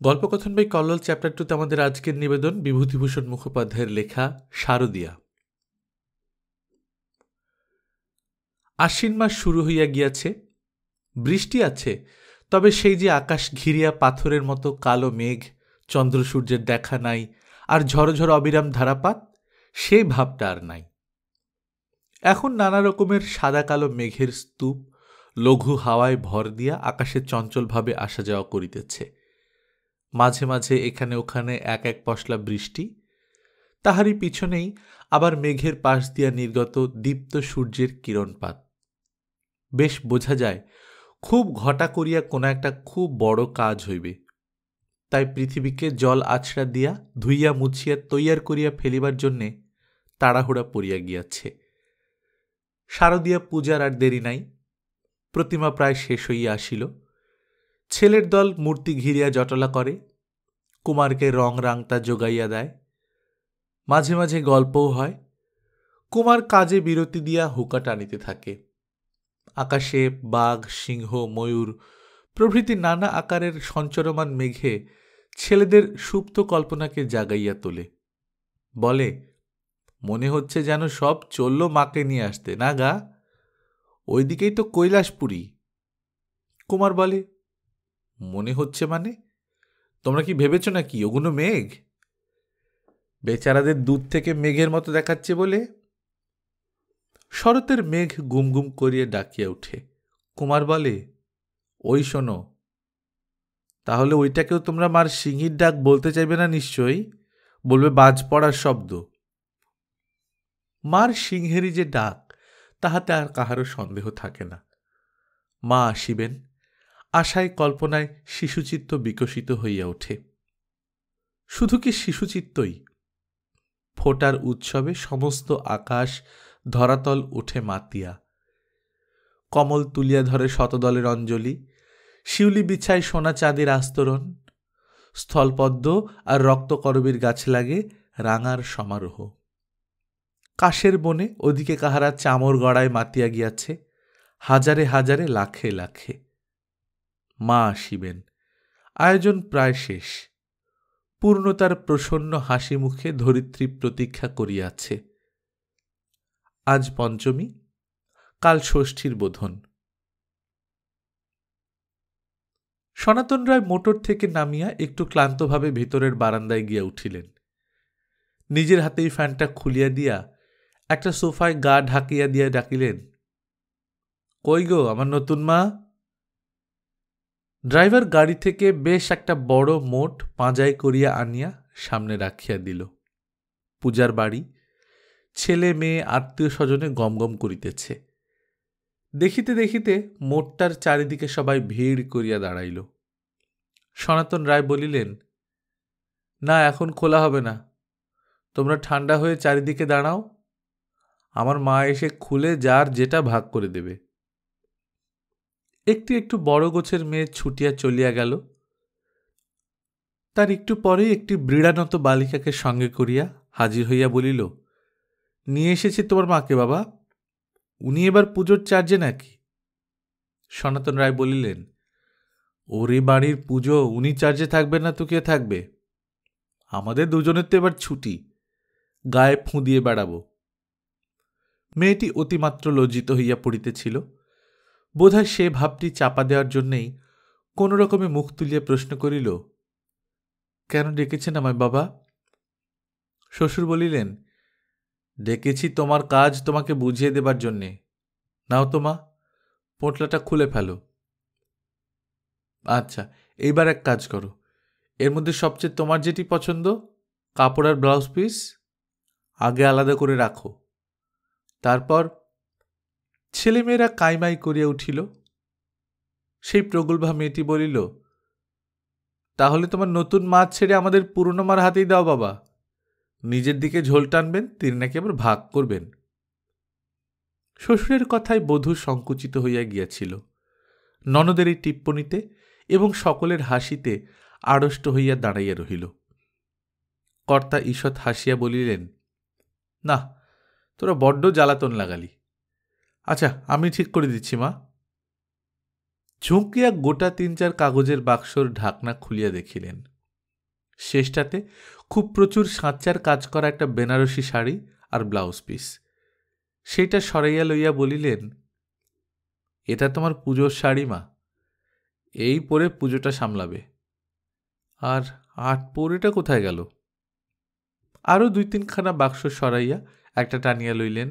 গল্পকথন by Kallol chapter 2তে আমাদের আজকের নিবেদন বিভূতিভূষণ মুখোপাধ্যায়ের লেখা শারদিয়া। আশ্বিন মাস শুরু হইয়া গিয়াছে, বৃষ্টি আছে, তবে সেই যে আকাশ ঘিরিয়া পাথরের মতো কালো মেঘ, চন্দ্র সূর্যের দেখা নাই, আর ঝড়ো ঝড়ো অবিরাম ধারাপাত, সেই ভাবটা আর নাই। এখন নানা রকমের সাদা কালো মেঘের স্তূপ লঘু হাওয়ায় ভর দিয়া আকাশে চঞ্চলভাবে আসা যাওয়া করিতেছে। মাঝে মাঝে এখানে ওখানে এক এক পশলা বৃষ্টি, তাহারই পিছনেই আবার মেঘের পাশ দিয়া নির্গত দীপ্ত সূর্যের কিরণপাত। বেশ বোঝা যায় খুব ঘটা করিয়া কোনো একটা খুব বড় কাজ হইবে, তাই পৃথিবীকে জল আছড়া দিয়া ধুইয়া মুছিয়া তৈয়ার করিয়া ফেলিবার জন্যে তাড়াহুড়া পড়িয়া গিয়াছে। শারদীয়া পূজার আর দেরি নাই, প্রতিমা প্রায় শেষ হইয়া আসিল। ছেলের দল মূর্তি ঘিরিয়া জটলা করে, কুমারকে রং রাংতা যোগাইয়া দেয়, মাঝে মাঝে গল্পও হয়। কুমার কাজে বিরতি দিয়া হুকা টানিতে থাকে। আকাশে বাঘ, সিংহ, ময়ূর প্রভৃতি নানা আকারের সঞ্চরমান মেঘে ছেলেদের সুপ্ত কল্পনাকে জাগাইয়া তোলে। বলে, মনে হচ্ছে যেন সব চলল মাকে নিয়ে আসতে, না গা? ওইদিকেই তো কৈলাসপুরী। কুমার বলে, মনে হচ্ছে মানে? তোমরা কি ভেবেছ নাকি ওগুলো মেঘ? বেচারাদের দূর থেকে মেঘের মতো দেখাচ্ছে বলে। শরতের মেঘ গুমগুম করিয়া ডাকিয়া উঠে। কুমার বলে, ওই শোনো। তাহলে ওইটাকেও তোমরা মার সিংহির ডাক বলতে চাইবে না নিশ্চয়ই? বলবে বাজ পড়ার শব্দ। মার সিংহেরই যে ডাক, তাহাতে আর কাহারও সন্দেহ থাকে না। মা আসিবেন, আশায় কল্পনায় শিশুচিত্ত বিকশিত হইয়া ওঠে। শুধু কি শিশুচিত্তই, ফোটার উৎসবে সমস্ত আকাশ ধরাতল উঠে মাতিয়া। কমল তুলিয়া ধরে শতদলের অঞ্জলি, শিউলি বিছায় সোনা চাঁদের আস্তরণ, স্থলপদ্ম আর রক্তকরবীর গাছে লাগে রাঙার সমারোহ। কাশের বনে ওদিকে কাহারা চামর গড়ায় মাতিয়া গিয়াছে, হাজারে হাজারে লাখে লাখে। মা আসিবেন, আয়োজন প্রায় শেষ। পূর্ণতার প্রসন্ন হাসি মুখে ধরিত্রী প্রতীক্ষা করিয়াছে। আজ পঞ্চমী, কাল ষষ্ঠীর বোধন। সনাতন রায় মোটর থেকে নামিয়া একটু ক্লান্তভাবে ভিতরের বারান্দায় গিয়া উঠিলেন। নিজের হাতেই ফ্যানটা খুলিয়া দিয়া একটা সোফায় গা ঢাকিয়া দিয়া ডাকিলেন, কই গো আমার নতুন মা? ড্রাইভার গাড়ি থেকে বেশ একটা বড় মোট পাঁজাই করিয়া আনিয়া সামনে রাখিয়া দিল। পূজার বাড়ি, ছেলে মেয়ে আত্মীয় স্বজনে গমগম করিতেছে। দেখিতে দেখিতে মোটটার চারিদিকে সবাই ভিড় করিয়া দাঁড়াইল। সনাতন রায় বলিলেন, না এখন খোলা হবে না, তোমরা ঠান্ডা হয়ে চারিদিকে দাঁড়াও, আমার মা এসে খুলে যার যেটা ভাগ করে দেবে। একটি একটু বড় গোছের মেয়ে ছুটিয়া চলিয়া গেল। তার একটু পরেই একটি বৃড়ানত বালিকাকে সঙ্গে করিয়া হাজির হইয়া বলিল, নিয়ে এসেছি তোমার মাকে বাবা, উনি এবার পুজোর চার্জে নাকি? সনাতন রায় বলিলেন, ওরে বাড়ির পুজো, উনি চার্জে থাকবে না তো কে থাকবে? আমাদের দুজনের তো এবার ছুটি, গায়ে ফুঁ দিয়ে বেড়াবো। মেয়েটি অতিমাত্র লজ্জিত হইয়া পড়িতেছিল। বোধহয় সে ভাবটি চাপা দেওয়ার জন্যেই কোনো রকমে মুখ তুলিয়া প্রশ্ন করিল, কেন ডেকেছেন আমায় বাবা? শ্বশুর বলিলেন, ডেকেছি তোমার কাজ তোমাকে বুঝিয়ে দেবার জন্যে। নাও তো মা, পোঁটলাটা খুলে ফেলো। আচ্ছা, এইবার এক কাজ করো, এর মধ্যে সবচেয়ে তোমার যেটি পছন্দ, কাপড় আর ব্লাউজ পিস, আগে আলাদা করে রাখো। তারপর ছেলেমেয়েরা কাইমাই করিয়া উঠিল। সেই প্রগল্ভা মেয়েটি বলিল, তাহলে তোমার নতুন মাছ ছেড়ে আমাদের পুরনো মার হাতেই দাও বাবা, নিজের দিকে ঝোল টানবেন, তিনি নাকি আবার ভাগ করবেন। শ্বশুরের কথায় বধূ সংকুচিত হইয়া গিয়াছিল। ননদের এই টিপ্পণীতে এবং সকলের হাসিতে আড়ষ্ট হইয়া দাঁড়াইয়া রহিল। কর্তা ঈষৎ হাসিয়া বলিলেন, না, তোরা বড্ড জ্বালাতন লাগালি। আচ্ছা, আমি ঠিক করে দিচ্ছি মা। ঝুঁকিয়া গোটা 3-4 কাগজের বাক্সর ঢাকনা খুলিয়া দেখিলেন, শেষটাতে খুব প্রচুর সাঁচার কাজ করা একটা বেনারসি শাড়ি আর ব্লাউজ পিস। সেইটা সরাইয়া লইয়া বলিলেন, এটা তোমার পুজোর শাড়ি মা, এই পরে পুজোটা সামলাবে। আর পরেটা কোথায় গেল? আরও 2-3খানা বাক্স সরাইয়া একটা টানিয়া লইলেন।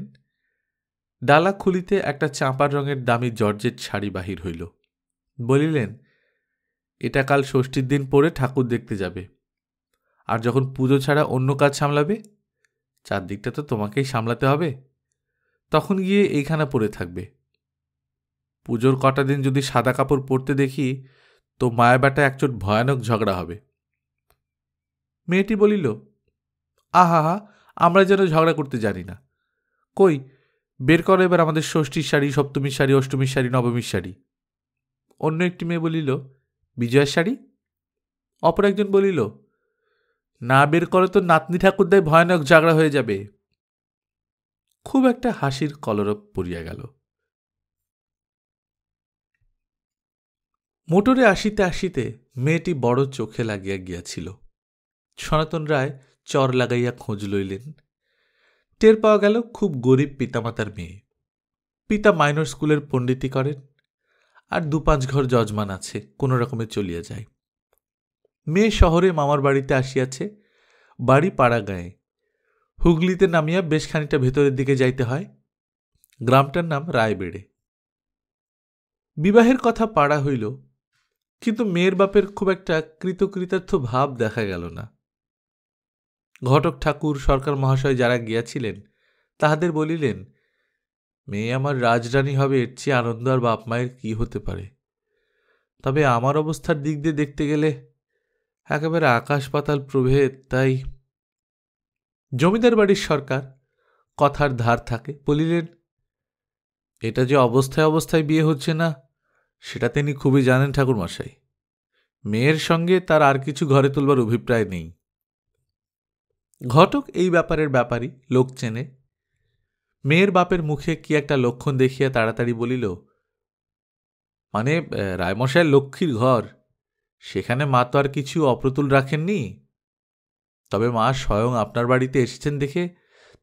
ডালা খুলিতে একটা চাঁপার রঙের দামি জর্জেট শাড়ি বাহির হইল। বলিলেন, এটা কাল ষষ্ঠীর দিন পরে ঠাকুর দেখতে যাবে, আর যখন পুজো ছাড়া অন্য কাজ সামলাবে, চারদিকটা তো তোমাকেই সামলাতে হবে, তখন গিয়ে এইখানা পরে থাকবে। পুজোর কটা দিন যদি সাদা কাপড় পরতে দেখি তো মায়া বেটা একচোট ভয়ানক ঝগড়া হবে। মেয়েটি বলিল, আহা, আমরা যেন ঝগড়া করতে জানি না। কই, বের করো এবার আমাদের ষষ্ঠীর শাড়ি, সপ্তমীর শাড়ি, অষ্টমীর শাড়ি, নবমীর শাড়ি। অন্য একটি মেয়ে বলিল, বিজয়ার শাড়ি। অপর একজন বলিল, না বের করো তো নাতনি ঠাকুরদায় ভয়ানক ঝগড়া হয়ে যাবে। খুব একটা হাসির কলরব পড়িয়া গেল। মোটরে আসিতে আসিতে মেয়েটি বড় চোখে লাগিয়া গিয়াছিল। সনাতন রায় চর লাগাইয়া খোঁজ লইলেন। টের পাওয়া গেল খুব গরিব পিতামাতার মেয়ে। পিতা মাইনর স্কুলের পণ্ডিতি করেন, আর 2-5 ঘর যজমান আছে, কোনো রকমে চলিয়া যায়। মেয়ে শহরে মামার বাড়িতে আসিয়াছে, বাড়ি পাড়া গায়ে। হুগলিতে নামিয়া বেশ খানিকটা ভেতরের দিকে যাইতে হয়। গ্রামটার নাম রায়বেড়ে। বিবাহের কথা পাড়া হইল, কিন্তু মেয়ের বাপের খুব একটা কৃতকৃতার্থ ভাব দেখা গেল না। ঘটক ঠাকুর, সরকার মহাশয় যারা গিয়াছিলেন, তাহাদের বলিলেন, মেয়ে আমার রাজরানী হবে, এর চেয়ে আনন্দ আর বাপ মায়ের কি হতে পারে। তবে আমার অবস্থার দিক দিয়ে দেখতে গেলে একেবারে আকাশ পাতাল প্রভেদ। তাই জমিদার বাড়ির সরকার কথার ধার থাকে, বলিলেন, এটা যে অবস্থায় অবস্থায় বিয়ে হচ্ছে না, সেটা তিনি খুবই জানেন ঠাকুরমশাই। মেয়ের সঙ্গে তার আর কিছু ঘরে তুলবার অভিপ্রায় নেই। ঘটক এই ব্যাপারের ব্যাপারই, লোক চেনে। মেয়ের বাপের মুখে কি একটা লক্ষণ দেখিয়া তাড়াতাড়ি বলিল, মানে রায়মশায়ের লক্ষ্মীর ঘর, সেখানে মা তো আর কিছু অপ্রতুল রাখেননি। তবে মা স্বয়ং আপনার বাড়িতে এসেছেন দেখে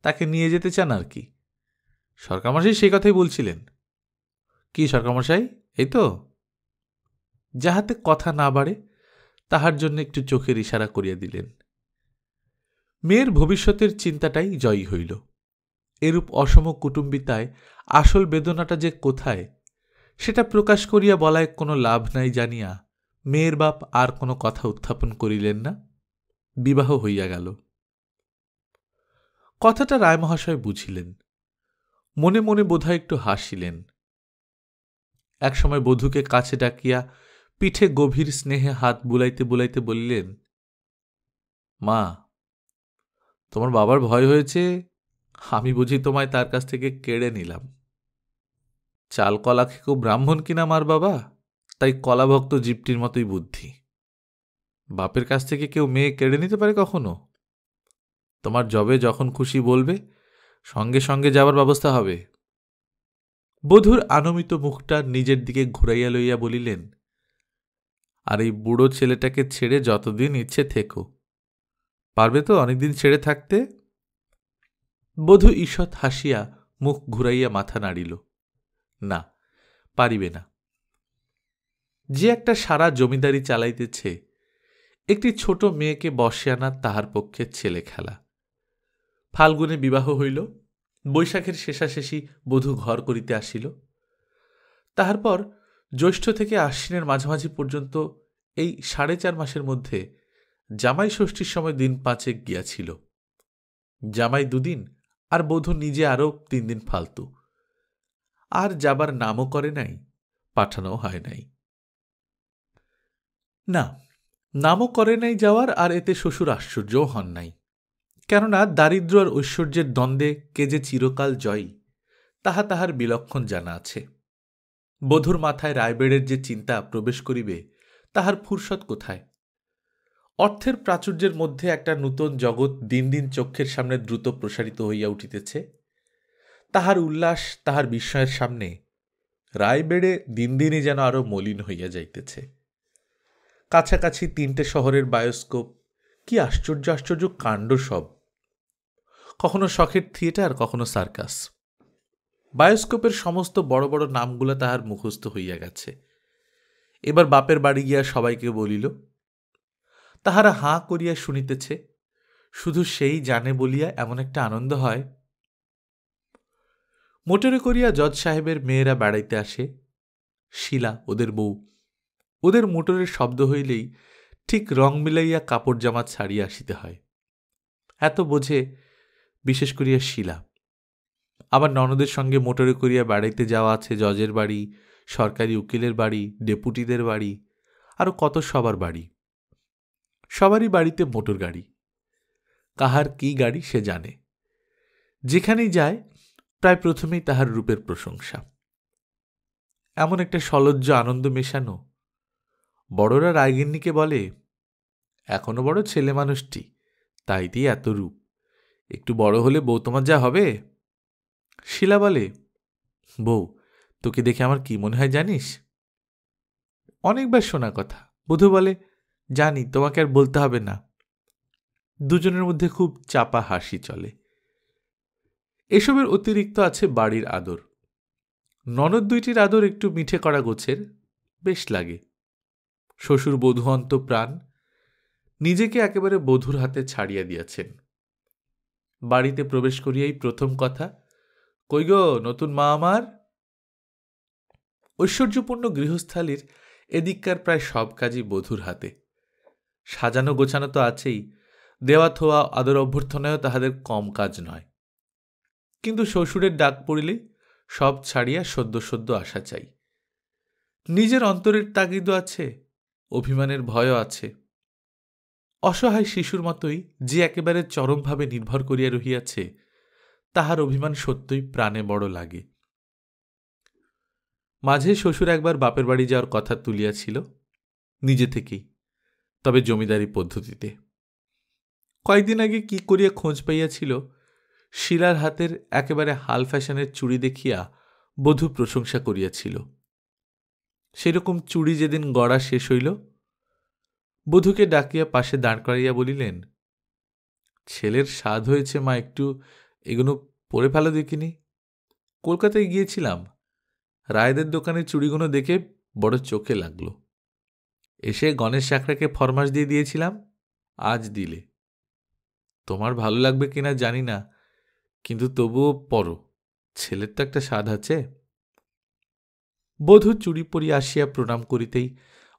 তাকে নিয়ে যেতে চান আর কি। সরকারমশাই সেই কথাই বলছিলেন। কি সরকারমশাই, এই তো? যাহাতে কথা না বাড়ে তাহার জন্য একটু চোখের ইশারা করিয়া দিলেন। মেয়ের ভবিষ্যতের চিন্তাটাই জয়ী হইল। এরূপ অসম কুটুম্বিতায় আসল বেদনাটা যে কোথায়, সেটা প্রকাশ করিয়া বলায় কোনো লাভ নাই জানিয়া মেয়ের বাপ আর কোনো কথা উত্থাপন করিলেন না। বিবাহ হইয়া গেল। কথাটা রায়মহাশয় বুঝিলেন, মনে মনে বোধহয় একটু হাসিলেন। একসময় বধূকে কাছে ডাকিয়া পিঠে গভীর স্নেহে হাত বুলাইতে বুলাইতে বলিলেন, মা, তোমার বাবার ভয় হয়েছে, আমি বুঝি তোমায় তার কাছ থেকে কেড়ে নিলাম। চাল কলা খেকেও ব্রাহ্মণ কিনা মার বাবা, তাই কলাভক্ত জীবটির মতোই বুদ্ধি। বাপের কাছ থেকে কেউ মেয়ে কেড়ে নিতে পারে কখনো? তোমার যবে যখন খুশি বলবে, সঙ্গে সঙ্গে যাবার ব্যবস্থা হবে। বধূর আনমিত মুখটা নিজের দিকে ঘুরাইয়া লইয়া বলিলেন, আর এই বুড়ো ছেলেটাকে ছেড়ে যতদিন ইচ্ছে থেকো। পারবে তো অনেকদিন ছেড়ে থাকতে? বধূ ঈষৎ হাসিয়া মুখ ঘুরাইয়া মাথা নাড়িল, না, পারিবে না। যে একটা সারা জমিদারি চালাইতেছে, একটি ছোট মেয়েকে বসে আনা তাহার পক্ষে ছেলে খেলা। ফাল্গুনে বিবাহ হইল, বৈশাখের শেষাশেষি বধূ ঘর করিতে আসিল। তাহার পর জ্যৈষ্ঠ থেকে আশ্বিনের মাঝামাঝি পর্যন্ত এই 4.5 মাসের মধ্যে জামাই ষষ্ঠীর সময় দিন 5 গিয়াছিল। জামাই 2 দিন, আর বধূ নিজে আরও 3 দিন ফালতু। আর যাবার নামও করে নাই, পাঠানো হয় নাই। না, নামও করে নাই যাওয়ার, আর এতে শ্বশুর আশ্চর্যও হন নাই। কেননা দারিদ্র আর ঐশ্বর্যের দ্বন্দ্বে কে যে চিরকাল জয়ী, তাহা তাহার বিলক্ষণ জানা আছে। বধূর মাথায় রায়বেড়ের যে চিন্তা প্রবেশ করিবে, তাহার ফুরসত কোথায়? অর্থের প্রাচুর্যের মধ্যে একটা নূতন জগৎ দিন দিন চক্ষের সামনে দ্রুত প্রসারিত হইয়া উঠিতেছে। তাহার উল্লাস, তাহার বিস্ময়ের সামনে রায়বেড়ে দিন দিনই যেন আরো মলিন হইয়া যাইতেছে। কাছাকাছি 3টে শহরের বায়োস্কোপ, কি আশ্চর্য আশ্চর্য কাণ্ড সব, কখনো শখের থিয়েটার, কখনো সার্কাস। বায়োস্কোপের সমস্ত বড় বড় নামগুলা তাহার মুখস্থ হইয়া গেছে। এবার বাপের বাড়ি গিয়া সবাইকে বলিল। তাহারা হাঁ করিয়া শুনিতেছে, শুধু সেই জানে বলিয়া এমন একটা আনন্দ হয়। মোটরে করিয়া জজ সাহেবের মেয়েরা বেড়াইতে আসে। শিলা ওদের বউ। ওদের মোটরের শব্দ হইলেই ঠিক রং মিলাইয়া কাপড় জামা ছাড়িয়া আসিতে হয়, এত বোঝে, বিশেষ করিয়া শিলা। আবার ননদের সঙ্গে মোটরে করিয়া বেড়াইতে যাওয়া আছে জজের বাড়ি, সরকারি উকিলের বাড়ি, ডেপুটিদের বাড়ি, আরও কত সবার বাড়ি। সবারই বাড়িতে মোটর গাড়ি। কাহার কি গাড়ি সে জানে। যেখানেই যায় প্রায় প্রথমেই তাহার রূপের প্রশংসা। এমন একটা সলজ্জ আনন্দ মেশানো। বড়রা রায়গিন্নিকে বলে, এখনো বড় ছেলে মানুষটি, তাই দিয়ে এত রূপ, একটু বড় হলে বউ তোমার যা হবে। শিলা বলে, বউ, তোকে দেখে আমার কি মনে হয় জানিস? অনেকবার শোনা কথা। বধূ বলে, জানি, তোমাকে আর বলতে হবে না। দুজনের মধ্যে খুব চাপা হাসি চলে। এসবের অতিরিক্ত আছে বাড়ির আদর। ননদ দুইটির আদর একটু মিঠে করা গোছের, বেশ লাগে। শ্বশুর বধূ অন্ত প্রাণ, নিজেকে একেবারে বধূর হাতে ছাড়িয়া দিয়াছেন। বাড়িতে প্রবেশ করিয়াই প্রথম কথা, কই গো নতুন মা আমার? ঐশ্বর্যপূর্ণ গৃহস্থালির এদিককার প্রায় সব কাজই বধূর হাতে। সাজানো গোছানো তো আছেই, দেওয়া থোয়া আদর অভ্যর্থনায়ও তাহাদের কম কাজ নয়। কিন্তু শ্বশুরের ডাক পড়িলেই সব ছাড়িয়া সদ্য সদ্য আসা চাই। নিজের অন্তরের তাগিদও আছে, অভিমানের ভয়ও আছে। অসহায় শিশুর মতোই যে একেবারে চরমভাবে নির্ভর করিয়া রহিয়াছে, তাহার অভিমান সত্যই প্রাণে বড় লাগে। মাঝে শ্বশুর একবার বাপের বাড়ি যাওয়ার কথা তুলিয়াছিল, নিজে থেকেই, তবে জমিদারি পদ্ধতিতে। কয়েকদিন আগে কি করিয়া খোঁজ পাইয়াছিল, শিলার হাতের একেবারে হাল ফ্যাশনের চুড়ি দেখিয়া বধূ প্রশংসা করিয়াছিল। সেরকম চুড়ি যেদিন গড়া শেষ হইল, বধূকে ডাকিয়া পাশে দাঁড় করাইয়া বলিলেন, ছেলের স্বাদ হয়েছে মা, একটু এগুলো পরে ফেলো দেখিনি। কলকাতায় গিয়েছিলাম, রায়দের দোকানে চুড়িগুলো দেখে বড় চোখে লাগল। এসে গণেশ চাকরাকে ফরমাস দিয়ে দিয়েছিলাম, আজ দিলে। তোমার ভালো লাগবে কিনা জানি না, কিন্তু তবুও পরো, ছেলের তো একটা স্বাদ আছে। বধূ চুড়ি পরিয়া আসিয়া প্রণাম করিতেই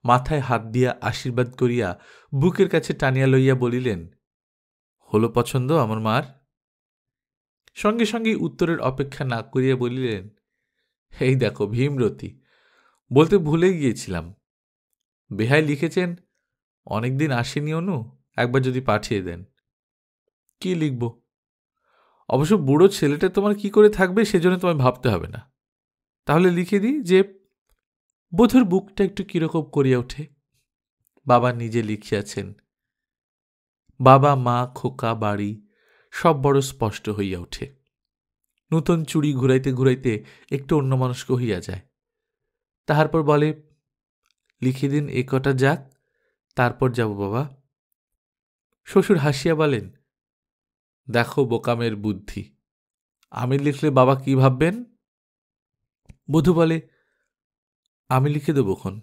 মাথায় হাত দিয়া আশীর্বাদ করিয়া বুকের কাছে টানিয়া লইয়া বলিলেন, হলো পছন্দ আমার মার? সঙ্গে সঙ্গে উত্তরের অপেক্ষা না করিয়া বলিলেন, এই দেখো ভীমরতি, বলতে ভুলেই গিয়েছিলাম। বেহাই লিখেছেন, অনেকদিন আসেনি অনু, একবার যদি পাঠিয়ে দেন। কি লিখব? অবশ্য বুড়ো ছেলেটা তোমার কি করে থাকবে সেজন্য তোমায় ভাবতে হবে না। তাহলে লিখে দিই যে, বধূর বুকটা একটু কিরকম করিয়া ওঠে। বাবা নিজে লিখিয়াছেন। বাবা, মা, খোকা, বাড়ি সব বড় স্পষ্ট হইয়া ওঠে। নূতন চুড়ি ঘুরাইতে ঘুরাইতে একটু অন্যমনস্ক হইয়া যায়। তাহার পর বলে, লিখে দিন এ কটা যাক, তারপর যাব বাবা। শ্বশুর হাসিয়া বলেন, দেখো বোকামের বুদ্ধি, আমি লিখলে বাবা কি ভাববেন? বধূ বলে, আমি লিখে দেবখন।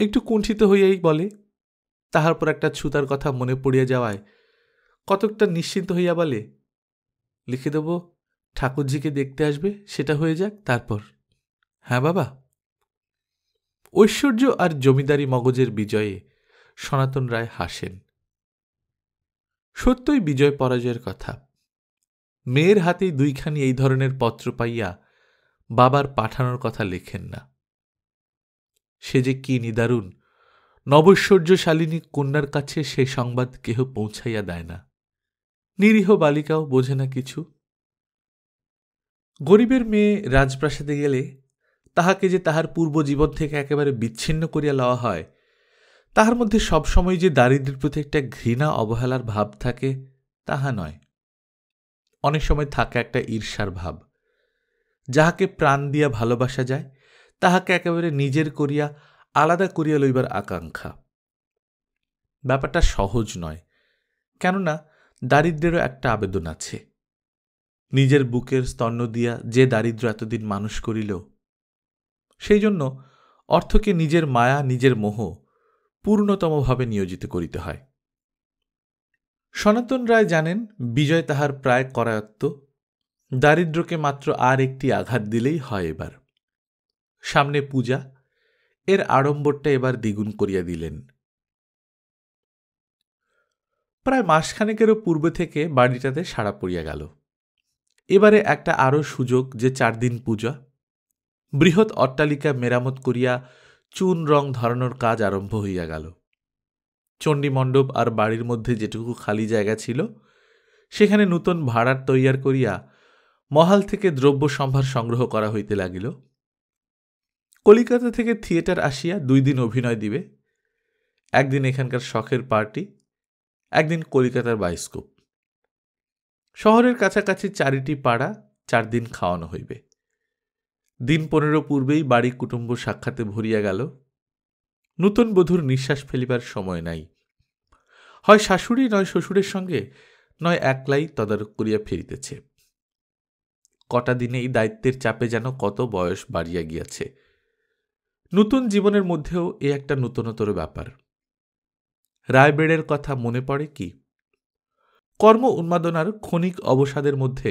একটু কুণ্ঠিত হইয়াই বলে। তাহার পর একটা ছুতার কথা মনে পড়িয়া যাওয়ায় কতকটা নিশ্চিন্ত হইয়া বলে, লিখে দেব ঠাকুরজিকে দেখতে আসবে, সেটা হয়ে যাক তারপর। হ্যাঁ বাবা। ঐশ্বর্য আর জমিদারি মগজের বিজয়ে সনাতন রায় হাসেন। সত্যই বিজয় পরাজয়ের কথা। মেয়ের হাতেই দুইখানি এই ধরনের পত্র পাইয়া বাবার পাঠানোর কথা লেখেন না। সে যে কি নিদারুণ, নবৈশ্বর্যশালিনী কন্যার কাছে সে সংবাদ কেহ পৌঁছাইয়া দেয় না। নিরীহ বালিকাও বোঝে না কিছু। গরিবের মেয়ে রাজপ্রাসাদে গেলে তাহাকে যে তাহার পূর্ব জীবন থেকে একেবারে বিচ্ছিন্ন করিয়া লওয়া হয়, তাহার মধ্যে সবসময় যে দারিদ্র্যের প্রতি একটা ঘৃণা অবহেলার ভাব থাকে তাহা নয়। অনেক সময় থাকে একটা ঈর্ষার ভাব। যাহাকে প্রাণ দিয়া ভালোবাসা যায়, তাহাকে একেবারে নিজের করিয়া আলাদা করিয়া লইবার আকাঙ্ক্ষা। ব্যাপারটা সহজ নয়, কেননা দারিদ্র্যেরও একটা আবেদন আছে। নিজের বুকের স্তন্য দিয়া যে দারিদ্র্য এতদিন মানুষ করিল, সেই জন্য অর্থকে নিজের মায়া, নিজের মোহ পূর্ণতমভাবে নিয়োজিত করিতে হয়। সনাতন রায় জানেন বিজয় তাহার প্রায় করায়ত্ত, দারিদ্র্যকে মাত্র আর একটি আঘাত দিলেই হয়। এবার সামনে পূজা, এর আড়ম্বরটা এবার দ্বিগুণ করিয়া দিলেন। প্রায় মাসখানেকেরও পূর্বে থেকে বাড়িটাতে সাড়া পড়িয়া গেল। এবারে একটা আরও সুযোগ যে 4 দিন পূজা। বৃহৎ অট্টালিকা মেরামত করিয়া চুন রং ধরানোর কাজ আরম্ভ হইয়া গেল। চণ্ডীমণ্ডপ আর বাড়ির মধ্যে যেটুকু খালি জায়গা ছিল, সেখানে নূতন ভাড়ার তৈয়ার করিয়া মহাল থেকে দ্রব্য সম্ভার সংগ্রহ করা হইতে লাগিল। কলিকাতা থেকে থিয়েটার আসিয়া 2 দিন অভিনয় দিবে। একদিন এখানকার শখের পার্টি, একদিন কলিকাতার বায়োস্কোপ। শহরের কাছাকাছি 4টি পাড়া, 4 দিন খাওয়ানো হইবে। দিন 15 পূর্বেই বাড়ি কুটুম্ব সাক্ষাতে ভরিয়া গেল। নূতন বধূর নিঃশ্বাস ফেলিবার সময় নাই। হয় শাশুড়ি নয় শ্বশুরের সঙ্গে, নয় একলাই তদারক করিয়া ফিরিতেছে। কটা দিনে এই দায়িত্বের চাপে যেন কত বয়স বাড়িয়া গিয়াছে। নূতন জীবনের মধ্যেও এ একটা নূতনতর ব্যাপার। রায়বেড়ের কথা মনে পড়ে কি? কর্ম উন্মাদনার ক্ষণিক অবসাদের মধ্যে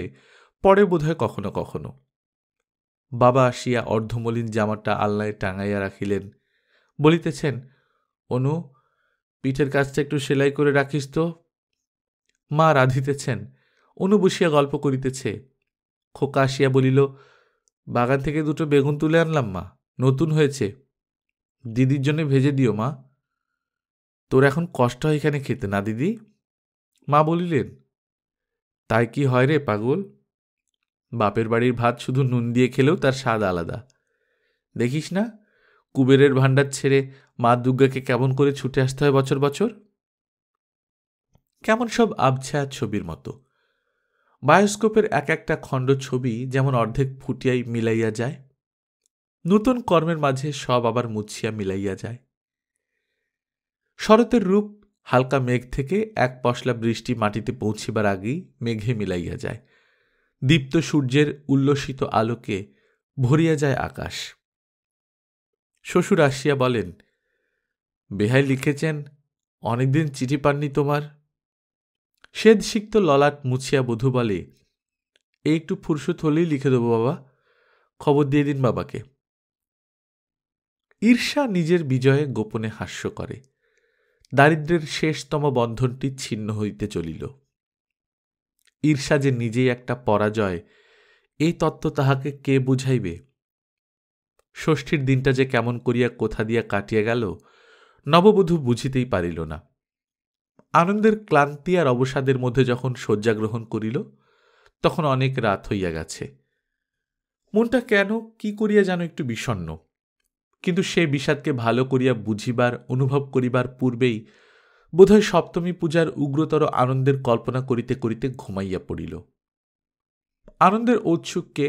পরে বোধহয় কখনো কখনো। বাবা আসিয়া অর্ধমলিন জামাটা আলনায় টাঙাইয়া রাখিলেন, বলিতেছেন, অনু, পিঠের কাজটা একটু সেলাই করে রাখিস তো। মা রাঁধিতেছেন, অনু বসিয়া গল্প করিতেছে। খোকা আসিয়া বলিল, বাগান থেকে 2টো বেগুন তুলে আনলাম মা, নতুন হয়েছে, দিদির জন্য ভেজে দিও মা। তোর এখন কষ্ট হয় এখানে খেতে না দিদি? মা বলিলেন, তাই কি হয় রে পাগল? বাপের বাড়ির ভাত শুধু নুন দিয়ে খেলেও তার স্বাদ আলাদা। দেখিস না, কুবেরের ভাণ্ডার ছেড়ে মা দুর্গাকে কেমন করে ছুটে আসতে হয় বছর বছর। কেমন সব আবছা ছবির মতো। বায়োস্কোপের এক একটা খণ্ড ছবি যেমন অর্ধেক ফুটিয়াই মিলাইয়া যায়, নূতন কর্মের মাঝে সব আবার মুছিয়া মিলাইয়া যায়। শরতের রূপ হালকা মেঘ থেকে এক পশলা বৃষ্টি মাটিতে পৌঁছিবার আগেই মেঘে মিলাইয়া যায়। দীপ্ত সূর্যের উল্লসিত আলোকে ভরিয়া যায় আকাশ। শ্বশুর আসিয়া বলেন, বেহাই লিখেছেন, অনেকদিন চিঠি পাননি তোমার। শ্বেদ সিক্ত ললাট মুছিয়া বধূ বলে, এই একটু ফুরসত হলেই লিখে দেবো বাবা, খবর দিয়ে দিন বাবাকে। ঈর্ষা নিজের বিজয়ে গোপনে হাস্য করে। দারিদ্র্যের শেষতম বন্ধনটি ছিন্ন হইতে চলিল। ঈর্ষা যে নিজেই একটা পরাজয়, এই তত্ত্ব তাহাকে কে বুঝাইবে? ষষ্ঠীর দিনটা যে কেমন করিয়া কোথা দিয়া কাটিয়া গেল, নববধূ বুঝিতেই পারিল না। আনন্দের ক্লান্তি আর অবসাদের মধ্যে যখন শয্যা গ্রহণ করিল, তখন অনেক রাত হইয়া গেছে। মনটা কেন কি করিয়া যেন একটু বিষণ্ণ, কিন্তু সে বিষাদকে ভালো করিয়া বুঝিবার, অনুভব করিবার পূর্বেই বোধহয় সপ্তমী পূজার উগ্রতর আনন্দের কল্পনা করিতে করিতে ঘুমাইয়া পড়িল। আনন্দের ঔৎসুক্যে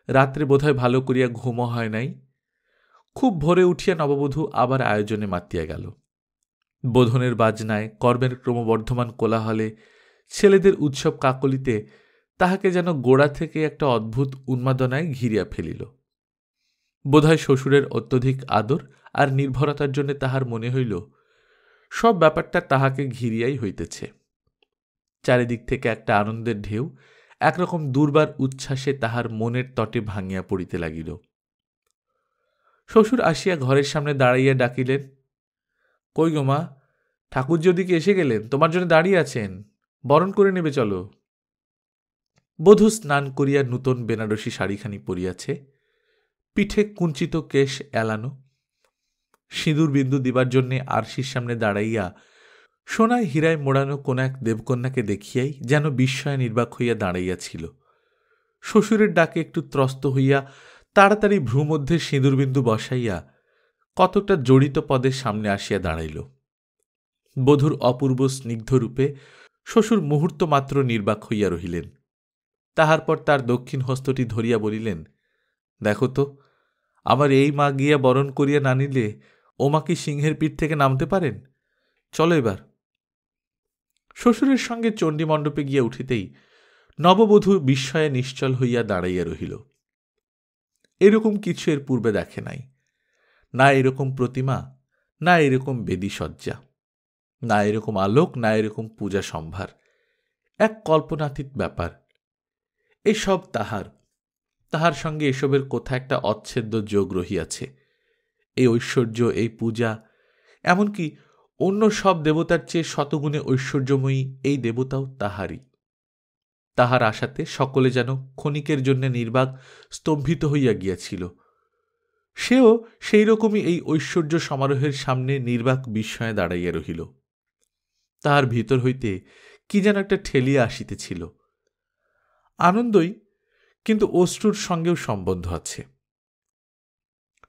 রাত্রে বোধহয় ভালো করিয়া ঘুমও হয় নাই। খুব ভোরে উঠিয়া নববধূ আবার আয়োজনে মাতিয়া গেল। বোধনের বাজনায়, কর্মের ক্রমবর্ধমান কোলাহলে, ছেলেদের উৎসব কাকলিতে তাহাকে যেন গোড়া থেকে একটা অদ্ভুত উন্মাদনায় ঘিরিয়া ফেলিল। বোধহয় শ্বশুরের অত্যধিক আদর আর নির্ভরতার জন্য তাহার মনে হইল সব ব্যাপারটা তাহাকে ঘিরিয়াই হইতেছে। চারিদিক থেকে একটা আনন্দের ঢেউ একরকম দুর্বার উচ্ছ্বাসে তাহার মনের তটে ভাঙিয়া পড়িতে লাগিল। শ্বশুর আসিয়া ঘরের সামনে দাঁড়াইয়া ডাকিলেন, কই গো মা, ঠাকুর যদিকে এসে গেলেন, তোমার জন্য দাঁড়িয়ে আছেন, বরণ করে নেবে চলো। বধূ স্নান করিয়া নূতন বেনারসি শাড়িখানি পরিয়াছে, পিঠে কুঞ্চিত কেশ এলানো, সিঁদুর বিন্দু দিবার জন্যে আরশির সামনে দাঁড়াইয়া সোনায় হীরায় মোড়ানো কোন এক দেবকন্যাকে দেখিয়াই যেন বিস্ময়ে নির্বাক হইয়া দাঁড়াইয়াছিল। শ্বশুরের ডাকে একটু ত্রস্ত হইয়া তাড়াতাড়ি ভ্রূমধ্যে সিঁদুরবিন্দু বসাইয়া কতকটা জড়িত পদের সামনে আসিয়া দাঁড়াইল। বধূর অপূর্ব স্নিগ্ধরূপে শ্বশুর মুহূর্ত মাত্র নির্বাক হইয়া রহিলেন। তাহার পর তার দক্ষিণ হস্তটি ধরিয়া বলিলেন, দেখো তো, আমার এই মা গিয়া বরণ করিয়া না নিলে ও মা কি সিংহের পিঠ থেকে নামতে পারেন? চলো এবার। শ্বশুরের সঙ্গে চণ্ডীমণ্ডপে গিয়া উঠিতেই নববধূ বিস্ময়ে নিশ্চল হইয়া দাঁড়াইয়া রহিল। এরকম কিছু এর পূর্বে দেখে নাই। না এরকম প্রতিমা, না এরকম বেদীসজ্জা, না এরকম আলোক, না এরকম পূজা সম্ভার। এক কল্পনাতীত ব্যাপার। এসব তাহার সঙ্গে এসবের কোথা একটা অচ্ছেদ্য যোগ রহিয়াছে। এই ঐশ্বর্য, এই পূজা, এমনকি অন্য সব দেবতার চেয়ে শতগুণে ঐশ্বর্যময়ী এই দেবতাও তাহারই। তাহার আশাতে সকলে যেন ক্ষণিকের জন্য নির্বাক স্তম্ভিত হইয়া গিয়াছিল। সেও সেই রকমই এই ঐশ্বর্য সমারোহের সামনে নির্বাক বিস্ময়ে দাঁড়াইয়া রহিল। তাহার ভিতর হইতে কি যেন একটা ঠেলিয়া আসিতেছিল। আনন্দই, কিন্তু অশ্রুর সঙ্গেও সম্বন্ধ আছে।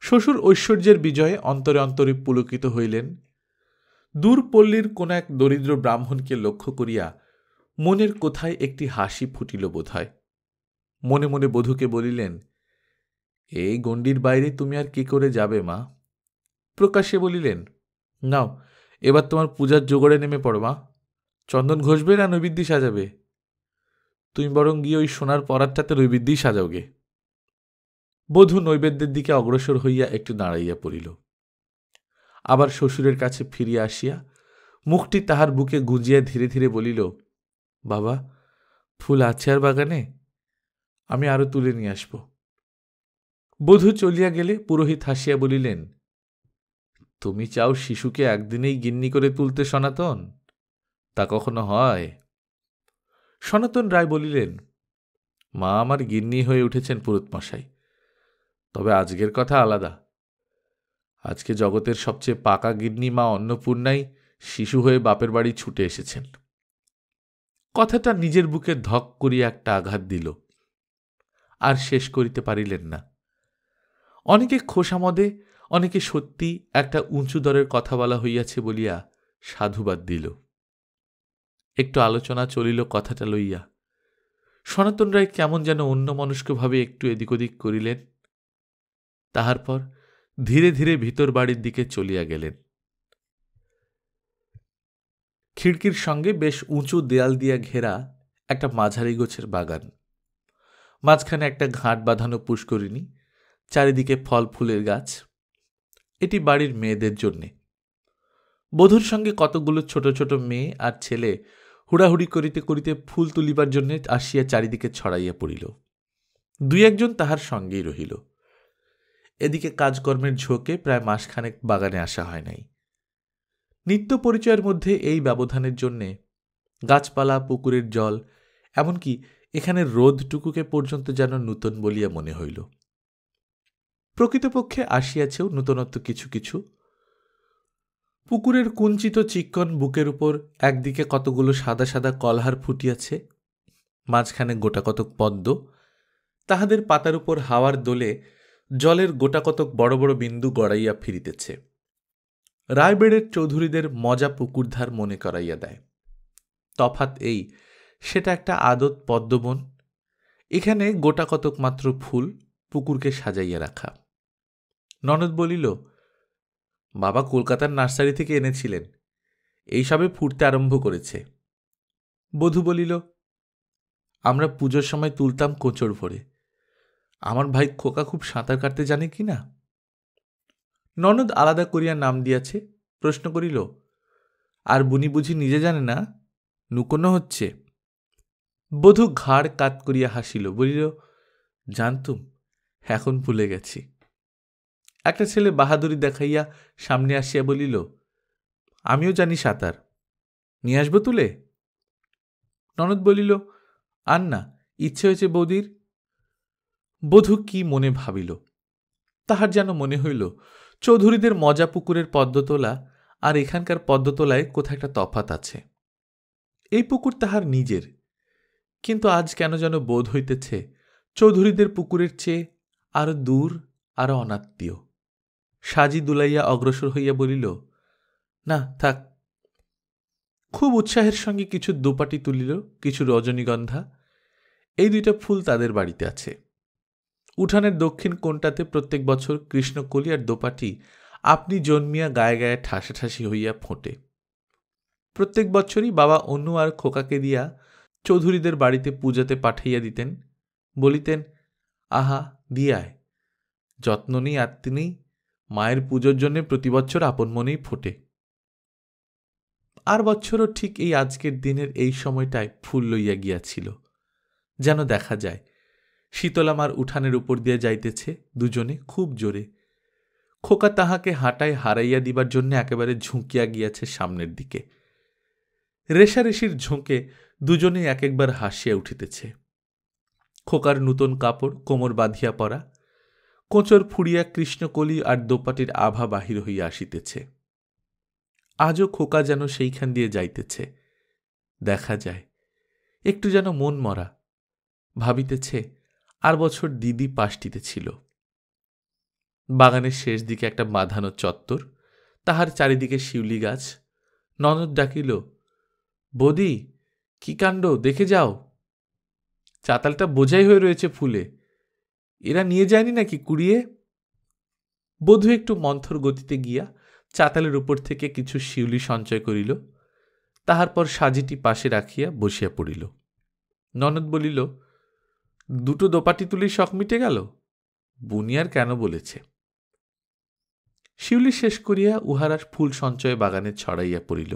শ্বশুর ঐশ্বর্যের বিজয়ে অন্তরে অন্তরে পুলকিত হইলেন। দূর পল্লীর কোন এক দরিদ্র ব্রাহ্মণকে লক্ষ্য করিয়া মনের কোথায় একটি হাসি ফুটিল বোধ হয়। মনে মনে বধূকে বলিলেন, এই গণ্ডির বাইরে তুমি আর কি করে যাবে মা? প্রকাশ্যে বলিলেন, নাও এবার তোমার পূজার জোগাড়ে নেমে পড়ো মা। চন্দন ঘষবে না নৈবেদ্য সাজাবে? তুমি বরং গিয়ে ওই সোনার পরাতটাতে নৈবেদ্যই সাজাওগে। বধূ নৈবেদ্যের দিকে অগ্রসর হইয়া একটু দাঁড়াইয়া পড়িল। আবার শ্বশুরের কাছে ফিরিয়া আসিয়া মুখটি তাহার বুকে গুঁজিয়া ধীরে ধীরে বলিল, বাবা, ফুল আছে আর বাগানে? আমি আরো তুলে নিয়ে আসব। বধূ চলিয়া গেলে পুরোহিত হাসিয়া বলিলেন, তুমি চাও শিশুকে একদিনেই গিন্নি করে তুলতে সনাতন? তা কখনো হয়? সনাতন রায় বলিলেন, মা আমার গিন্নি হয়ে উঠেছেন পুরোতমশাই, তবে আজকের কথা আলাদা। আজকে জগতের সবচেয়ে পাকা গিন্নি মা অন্নপূর্ণাই শিশু হয়ে বাপের বাড়ি ছুটে এসেছেন। কথাটা নিজের বুকে ধক করিয়া একটা আঘাত দিল। আর শেষ করিতে পারিলেন না। অনেকে খোসামদে, অনেকে সত্যি একটা উঁচু দরের কথা বলা হইয়াছে বলিয়া সাধুবাদ দিল। একটু আলোচনা চলিল কথাটা লইয়া। সনাতন রায় কেমন যেন অন্যমনস্কভাবে একটু এদিক ওদিক করিলেন। তাহার পর ধীরে ধীরে ভিতর বাড়ির দিকে চলিয়া গেলেন। খিড়কির সঙ্গে বেশ উঁচু দেয়াল দিয়া ঘেরা একটা মাঝারি গোছের বাগান, মাঝখানে একটা ঘাট বাঁধানো পুষ্করিণী, চারিদিকে ফল ফুলের গাছ। এটি বাড়ির মেয়েদের জন্যে। বধূর সঙ্গে কতগুলো ছোট ছোট মেয়ে আর ছেলে হুড়াহুড়ি করিতে করিতে ফুল তুলিবার জন্য আসিয়া চারিদিকে ছড়াইয়া পড়িল। দুই একজন তাহার সঙ্গেই রহিল। এদিকে কাজকর্মের ঝোঁকে প্রায় মাসখানেক বাগানে আসা হয় নাই। নিত্য পরিচয়ের মধ্যে এই ব্যবধানের জন্যে গাছপালা, পুকুরের জল, এমনকি এখানে রোদটুকুকে পর্যন্ত যেন নূতন বলিয়া মনে হইল। প্রকৃতপক্ষে আসিয়াছেও নূতনত্ব কিছু কিছু। পুকুরের কুঞ্চিত চিক্কন বুকের উপর একদিকে কতগুলো সাদা সাদা কলহার ফুটিয়াছে, মাঝখানে গোটাকতক পদ্ম, তাহাদের পাতার উপর হাওয়ার দোলে জলের গোটাকতক বড় বড় বিন্দু গড়াইয়া ফিরিতেছে। রায়বেড়ের চৌধুরীদের মজা পুকুরধার মনে করাইয়া দেয়। তফাৎ এই, সেটা একটা আদত পদ্মবন, এখানে গোটাকতক মাত্র ফুল পুকুরকে সাজাইয়া রাখা। ননদ বলিল, বাবা কলকাতার নার্সারি থেকে এনেছিলেন, এইসবে ফুটতে আরম্ভ করেছে। বধূ বলিল, আমরা পুজোর সময় তুলতাম কোচর ভরে। আমার ভাই খোকা খুব সাঁতার কাটতে জানে কি না? ননদ আলাদা করিয়া নাম দিয়াছে। প্রশ্ন করিল, আর বুনি বুঝি নিজে জানে না? নুকোনো হচ্ছে। বধূ ঘাড় কাত করিয়া হাসিল, বলিল, জানতুম, এখন ভুলে গেছি। একটা ছেলে বাহাদুরি দেখাইয়া সামনে আসিয়া বলিল, আমিও জানি সাঁতার, নিয়ে আসবো তুলে? ননদ বলিল, আর না, ইচ্ছে হয়েছে বৌদির। বধূ কি মনে ভাবিল। তাহার যেন মনে হইল চৌধুরীদের মজা পুকুরের পদ্মতোলা আর এখানকার পদ্মতোলায় কোথা একটা তফাৎ আছে। এই পুকুর তাহার নিজের, কিন্তু আজ কেন যেন বোধ হইতেছে চৌধুরীদের পুকুরের চেয়ে আরো দূর, আরো অনাত্মীয়। সাজি দুলাইয়া অগ্রসর হইয়া বলিল, না থাক। খুব উৎসাহের সঙ্গে কিছু দোপাটি তুলিল, কিছু রজনীগন্ধা। এই দুইটা ফুল তাদের বাড়িতে আছে। উঠানের দক্ষিণ কোণটাতে প্রত্যেক বছর কৃষ্ণকলি আর দোপাটি আপনি জন্মিয়া গায়ে গায়ে ঠাসাঠাসি হইয়া ফোটে। প্রত্যেক বছরই বাবা অন্য আর খোকাকে দিয়া চৌধুরীদের বাড়িতে পূজাতে পাঠাইয়া দিতেন, বলিতেন, আহা দিয়ে আয়, যত্ন নেই আত্মি নেই, মায়ের পুজোর জন্যে প্রতি বছর আপন মনেই ফোটে। আর বছরও ঠিক এই আজকের দিনের এই সময়টায় ফুল লইয়া গিয়াছিল। যেন দেখা যায় শীতলামার উঠানের উপর দিয়ে যাইতেছে দুজনে খুব জোরে। খোকা তাহাকে হাঁটায় হারাইয়া দিবার জন্য একেবারে ঝুঁকিয়া গিয়াছে সামনের দিকে। রেশারেশির ঝোঁকে দুজনেই এক একবার হাসিয়া উঠিতেছে। খোকার নূতন কাপড় কোমর বাঁধিয়া পরা, কোঁচর ফুড়িয়া কৃষ্ণকলি আর দোপাটির আভা বাহির হইয়া আসিতেছে। আজও খোকা যেন সেইখান দিয়ে যাইতেছে। দেখা যায় একটু যেন মন মরা, ভাবিতেছে আর বছর দিদি পাশটিতে ছিল। বাগানের শেষ দিকে একটা বাঁধানো চত্বর, তাহার চারিদিকে শিউলি গাছ। ননদ ডাকিল, বৌদি, কি কাণ্ড, দেখে যাও, চাতালটা বোঝাই হয়ে রয়েছে ফুলে, এরা নিয়ে যায়নি নাকি কুড়িয়ে? বধূ একটু মন্থর গতিতে গিয়া চাতালের উপর থেকে কিছু শিউলি সঞ্চয় করিল, তাহার পর সাজিটি পাশে রাখিয়া বসিয়া পড়িল। ননদ বলিল, দুটো দোপাটি তুলি শখ মিটে গেল, বুনিয়ার কেন বলেছে। শিউলি শেষ করিয়া উহারা ফুল সঞ্চয় বাগানে ছড়াইয়া পড়িল।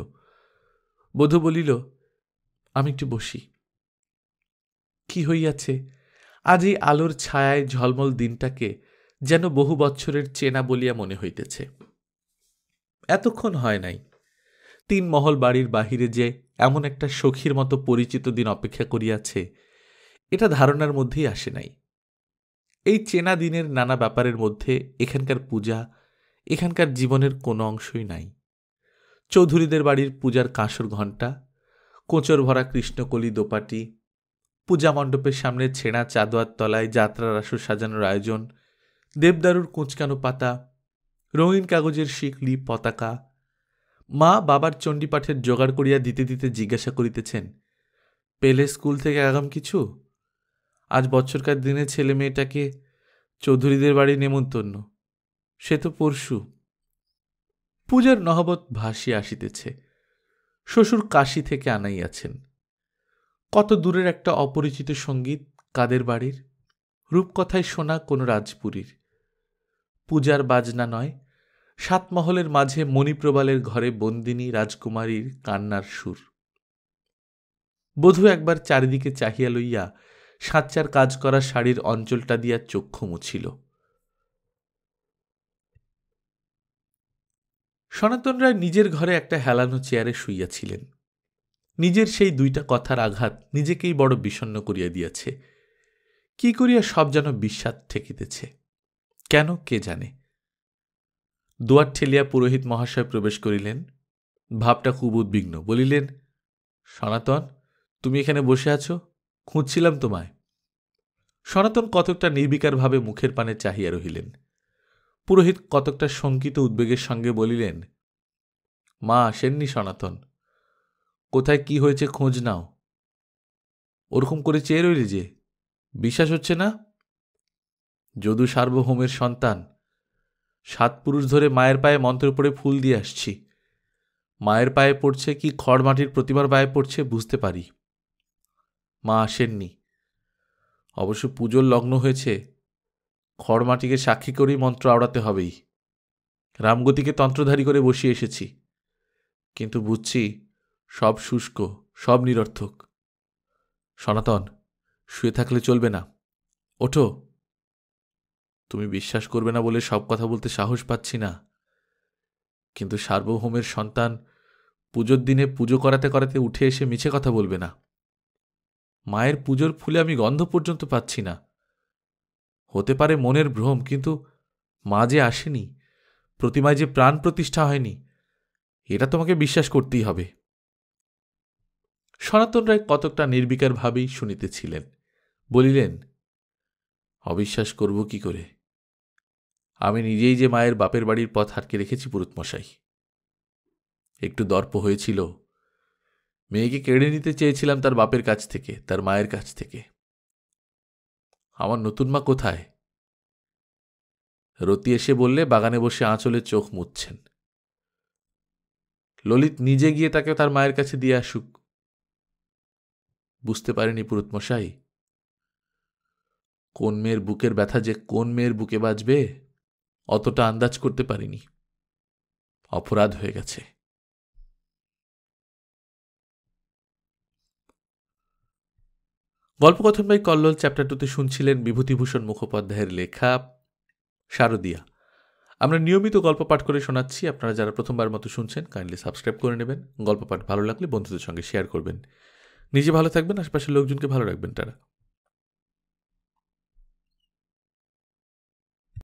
বধূ বলিল, আমি একটু বসি। কি হইয়াছে আজ এই আলোর ছায়ায় ঝলমল দিনটাকে যেন বহু বৎসরের চেনা বলিয়া মনে হইতেছে। এতক্ষণ হয় নাই 3 মহল বাড়ির বাহিরে যে এমন একটা সখীর মতো পরিচিত দিন অপেক্ষা করিয়াছে, এটা ধারণার মধ্যেই আসে নাই। এই চেনা দিনের নানা ব্যাপারের মধ্যে এখানকার পূজা, এখানকার জীবনের কোনো অংশই নাই। চৌধুরীদের বাড়ির পূজার কাঁসর ঘণ্টা, কোঁচর ভরা কৃষ্ণকলি দোপাটি, পূজা মণ্ডপের সামনে ছেঁড়া চাঁদোয়ার তলায় যাত্রার আসর সাজানোর আয়োজন, দেবদারুর কুঁচকানো পাতা, রঙিন কাগজের শিকলি, পতাকা। মা বাবার চণ্ডীপাঠের জোগাড় করিয়া দিতে দিতে জিজ্ঞাসা করিতেছেন, পেলে স্কুল থেকে আগাম কিছু? আজ বছরকার দিনে ছেলে মেয়েটাকে চৌধুরীদের বাড়ি নেমন্তন্ন, সে তো পরশু। পূজার নহবত ভাসিয়া আসিতেছে। শ্বশুর কাশী থেকে আনাইয়াছেন। কত দূরের একটা অপরিচিত সঙ্গীত, কাদের বাড়ির, রূপকথায় শোনা কোনো রাজপুরীর। পূজার বাজনা নয়, 7 মহলের মাঝে মণিপ্রবালের ঘরে বন্দিনী রাজকুমারীর কান্নার সুর। বধূ একবার চারিদিকে চাহিয়া লইয়া সাচ্চার কাজ করা শাড়ির অঞ্চলটা দিয়া চক্ষু মুছিল। সনাতন রায় নিজের ঘরে একটা হেলানো চেয়ারে শুইয়াছিলেন। নিজের সেই 2টা কথার আঘাত নিজেকেই বড় বিষণ্ণ করিয়া দিয়াছে। কি করিয়া সব যেন বিস্বাদ ঠেকিতেছে, কেন কে জানে। দুয়ার ঠেলিয়া পুরোহিত মহাশয় প্রবেশ করিলেন। ভাবটা খুব উদ্বিগ্ন। বলিলেন, সনাতন, তুমি এখানে বসে আছো, খুঁজছিলাম তোমায়। সনাতন কতকটা নির্বিকারভাবে মুখের পানে চাহিয়া রহিলেন। পুরোহিত কতকটা শঙ্কিত উদ্বেগের সঙ্গে বলিলেন, মা আসেননি সনাতন, কোথায় কি হয়েছে খোঁজ নাও। ওরকম করে চেয়ে রইলে যে, বিশ্বাস হচ্ছে না? যদু সার্বভৌমের সন্তান, 7 পুরুষ ধরে মায়ের পায়ে মন্ত্র পড়ে ফুল দিয়ে আসছি। মায়ের পায়ে পড়ছে কি খড় মাটির প্রতিমার পায়ে পড়ছে বুঝতে পারি। মা আসেননি। অবশ্য পুজোর লগ্ন হয়েছে, খড় মাটিকে সাক্ষী করেই মন্ত্র আওড়াতে হবেই। রামগতিকে তন্ত্রধারী করে বসিয়ে এসেছি, কিন্তু বুঝছি সব শুষ্ক, সব নিরর্থক। সনাতন, শুয়ে থাকলে চলবে না, ওঠো। তুমি বিশ্বাস করবে না বলে সব কথা বলতে সাহস পাচ্ছি না, কিন্তু সার্বভৌমের সন্তান পুজোর দিনে পুজো করাতে করাতে উঠে এসে মিছে কথা বলবে না। মায়ের পুজোর ফুলে আমি গন্ধ পর্যন্ত পাচ্ছি না। হতে পারে মনের ভ্রম, কিন্তু মা যে আসেনি, প্রতিমায় যে প্রাণ প্রতিষ্ঠা হয়নি, এটা তোমাকে বিশ্বাস করতেই হবে। সনাতন রায় কতকটা নির্বিকারভাবেই শুনিতেছিলেন। বলিলেন, অবিশ্বাস করব কি করে? আমি নিজেই যে মায়ের বাপের বাড়ির পথ হাটকে রেখেছি পুরুতমশাই। একটু দর্প হয়েছিল, মেয়েকে কেড়ে নিতে চেয়েছিলাম তার বাপের কাছ থেকে, তার মায়ের কাছ থেকে। আমার নতুন মা কোথায়? রতি এসে বললে বাগানে বসে আঁচলে চোখ মুছছেন। ললিত নিজে গিয়ে তাকে তার মায়ের কাছে দিয়ে আসুক। বুঝতে পারেনি পুরুতমশাই, কোন মেয়ের বুকের ব্যথা যে কোন মেয়ের বুকে বাজবে অতটা আন্দাজ করতে পারিনি। অপরাধ হয়ে গেছে। গল্পকথন বাই কল্লোল চ্যাপ্টার 2তে শুনছিলেন বিভূতিভূষণ মুখোপাধ্যায়ের লেখা শারদিয়া। আমরা নিয়মিত গল্প পাঠ করে শোনাচ্ছি। আপনারা যারা প্রথমবার মতো শুনছেন কাইন্ডলি সাবস্ক্রাইব করে নেবেন। গল্প পাঠ ভালো লাগলে বন্ধুদের সঙ্গে শেয়ার করবেন। নিজে ভালো থাকবেন, আশপাশের লোকজনকে ভালো রাখবেন। তারা